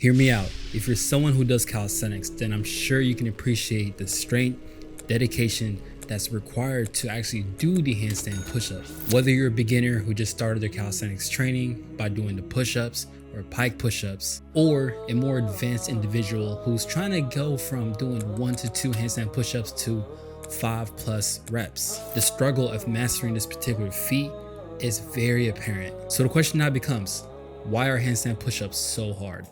Hear me out. If you're someone who does calisthenics, then I'm sure you can appreciate the strength, dedication that's required to actually do the handstand push-up. Whether you're a beginner who just started their calisthenics training by doing the push-ups or pike push-ups, or a more advanced individual who's trying to go from doing 1 to 2 handstand push-ups to 5+ reps. The struggle of mastering this particular feat is very apparent. So the question now becomes, why are handstand push-ups so hard?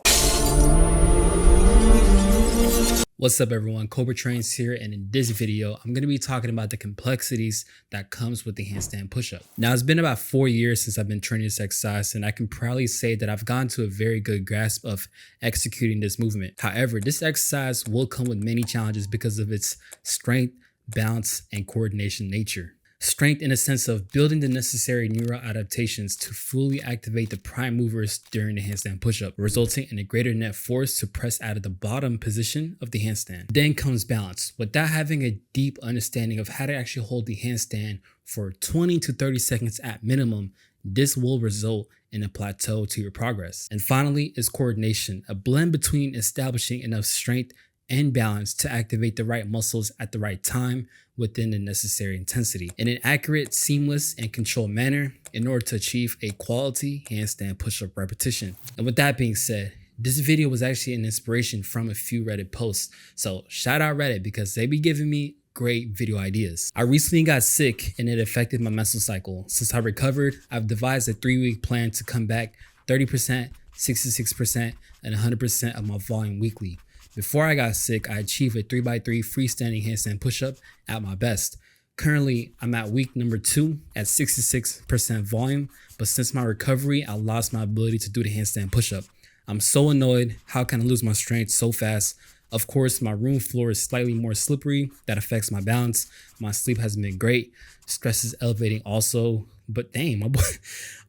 What's up everyone, Cobra Trains here, and in this video I'm going to be talking about the complexities that comes with the handstand push-up. Now it's been about 4 years since I've been training this exercise, and I can proudly say that I've gotten to a very good grasp of executing this movement. However, this exercise will come with many challenges because of its strength, balance, and coordination nature. Strength in a sense of building the necessary neural adaptations to fully activate the prime movers during the handstand push-up, resulting in a greater net force to press out of the bottom position of the handstand. Then comes balance. Without having a deep understanding of how to actually hold the handstand for 20 to 30 seconds at minimum, this will result in a plateau to your progress. And finally is coordination, a blend between establishing enough strength and balance to activate the right muscles at the right time within the necessary intensity in an accurate, seamless, and controlled manner in order to achieve a quality handstand push-up repetition. And with that being said, this video was actually an inspiration from a few Reddit posts. So shout out Reddit because they be giving me great video ideas. I recently got sick and it affected my menstrual cycle. Since I recovered, I've devised a 3-week plan to come back 30%, 66%, and 100% of my volume weekly. Before I got sick, I achieved a 3x3 freestanding handstand push-up at my best. Currently, I'm at week number 2 at 66% volume, but since my recovery, I lost my ability to do the handstand push-up. I'm so annoyed. How can I lose my strength so fast? Of course, my room floor is slightly more slippery. That affects my balance. My sleep hasn't been great. Stress is elevating also. But dang,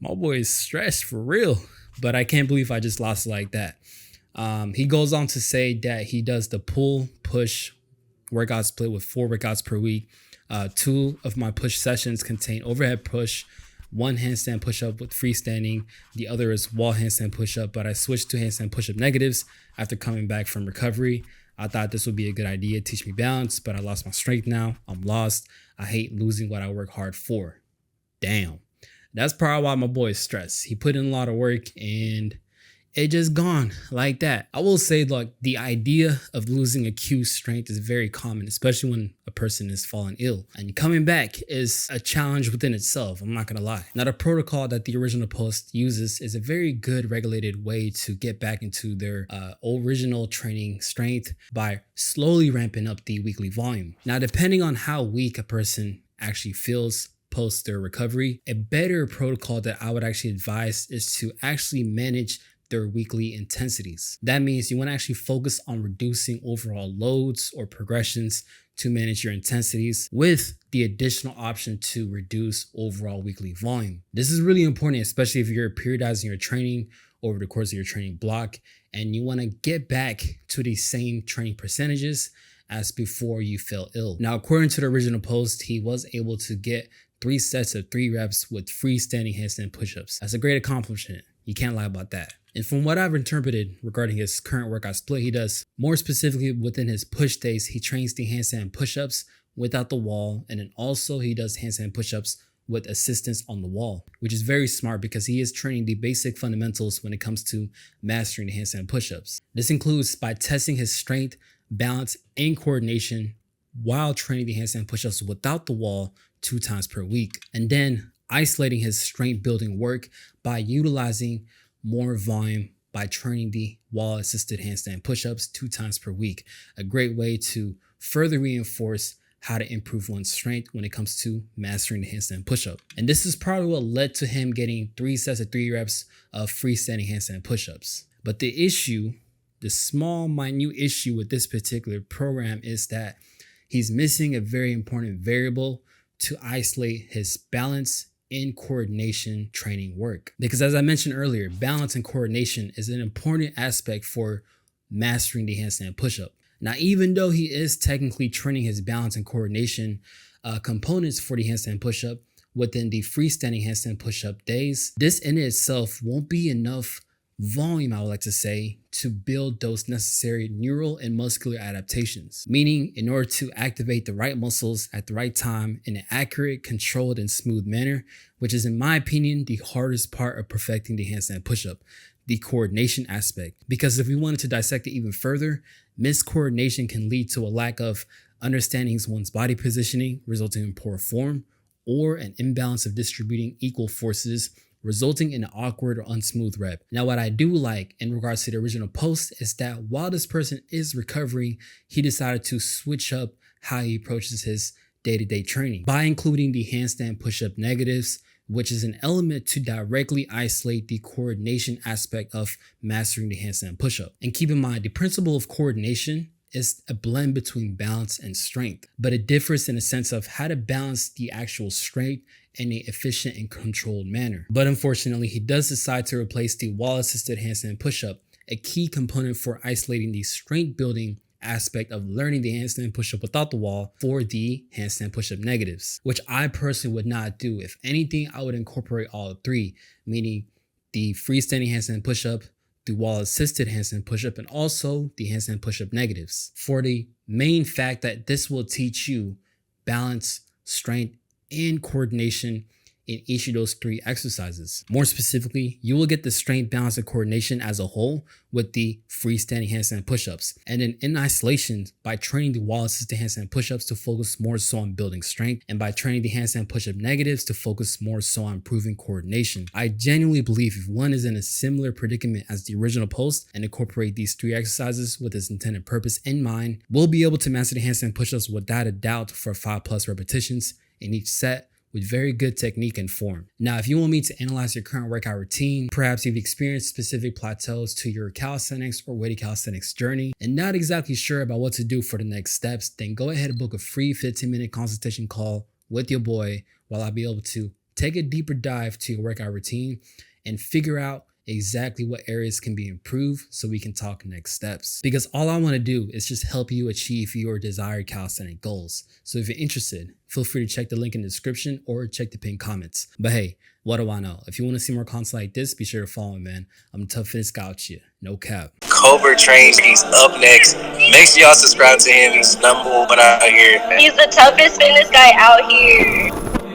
my boy is stressed for real. But I can't believe I just lost it like that. He goes on to say that he does the pull push workout split with 4 workouts per week. 2 of my push sessions contain overhead push, 1 handstand push-up with freestanding, the other is wall handstand push-up, but I switched to handstand push-up negatives after coming back from recovery. I thought this would be a good idea, teach me balance, but I lost my strength now. I'm lost. I hate losing what I work hard for. Damn. That's probably why my boy is stressed. He put in a lot of work and it just gone like that. I will say, like, the idea of losing acute strength is very common, especially when a person is fallen ill. And coming back is a challenge within itself, I'm not gonna lie. Now, the protocol that the original post uses is a very good regulated way to get back into their original training strength by slowly ramping up the weekly volume. Now, depending on how weak a person actually feels post their recovery, a better protocol that I would actually advise is to actually manage their weekly intensities. That means you want to actually focus on reducing overall loads or progressions to manage your intensities with the additional option to reduce overall weekly volume. This is really important, especially if you're periodizing your training over the course of your training block and you want to get back to the same training percentages as before you fell ill. Now, according to the original post, he was able to get 3 sets of 3 reps with freestanding handstand push-ups. That's a great accomplishment. You can't lie about that. And from what I've interpreted regarding his current workout split, he does more specifically within his push days, he trains the handstand push-ups without the wall. And then also he does handstand push-ups with assistance on the wall, which is very smart because he is training the basic fundamentals when it comes to mastering the handstand push-ups. This includes by testing his strength, balance, and coordination while training the handstand push-ups without the wall 2 times per week. And then isolating his strength building work by utilizing more volume by training the wall assisted handstand push-ups 2 times per week. A great way to further reinforce how to improve one's strength when it comes to mastering the handstand push-up. And this is probably what led to him getting 3 sets of 3 reps of freestanding handstand push-ups. But the issue, the small minute issue with this particular program is that he's missing a very important variable to isolate his balance in coordination training work. Because as I mentioned earlier, balance and coordination is an important aspect for mastering the handstand push-up. Now, even though he is technically training his balance and coordination components for the handstand push-up within the freestanding handstand push-up days, this in itself won't be enough volume, I would like to say, to build those necessary neural and muscular adaptations. Meaning, in order to activate the right muscles at the right time in an accurate, controlled, and smooth manner, which is, in my opinion, the hardest part of perfecting the handstand push-up, the coordination aspect. Because if we wanted to dissect it even further, miscoordination can lead to a lack of understanding one's body positioning, resulting in poor form, or an imbalance of distributing equal forces, resulting in an awkward or unsmooth rep. Now, what I do like in regards to the original post is that while this person is recovering, he decided to switch up how he approaches his day-to-day training by including the handstand push-up negatives, which is an element to directly isolate the coordination aspect of mastering the handstand push-up. And keep in mind, the principle of coordination is a blend between balance and strength, but it differs in the sense of how to balance the actual strength in an efficient and controlled manner. But unfortunately, he does decide to replace the wall-assisted handstand push-up, a key component for isolating the strength building aspect of learning the handstand push-up without the wall, for the handstand push-up negatives, which I personally would not do. If anything, I would incorporate all three, meaning the freestanding handstand push-up, the wall-assisted handstand push-up, and also the handstand push-up negatives, for the main fact that this will teach you balance, strength, and coordination in each of those three exercises. More specifically, you will get the strength, balance, and coordination as a whole with the freestanding handstand push-ups. And then in isolation, by training the wall-assisted handstand push-ups to focus more so on building strength, and by training the handstand push-up negatives to focus more so on improving coordination. I genuinely believe if one is in a similar predicament as the original post and incorporate these three exercises with its intended purpose in mind, we'll be able to master the handstand push-ups without a doubt for 5+ repetitions in each set, with very good technique and form. Now, if you want me to analyze your current workout routine, perhaps you've experienced specific plateaus to your calisthenics or weighted calisthenics journey and not exactly sure about what to do for the next steps, then go ahead and book a free 15-minute consultation call with your boy, while I'll be able to take a deeper dive to your workout routine and figure out exactly what areas can be improved so we can talk next steps. Because all I want to do is just help you achieve your desired calisthenic goals. So if you're interested, feel free to check the link in the description or check the pinned comments. But hey, what do I know? If you want to see more content like this, be sure to follow me, man. I'm the tough fitness guy out here. No cap. Cobra Trains, he's up next. Make sure y'all subscribe to him. He's #1 out here. He's the toughest fitness guy out here.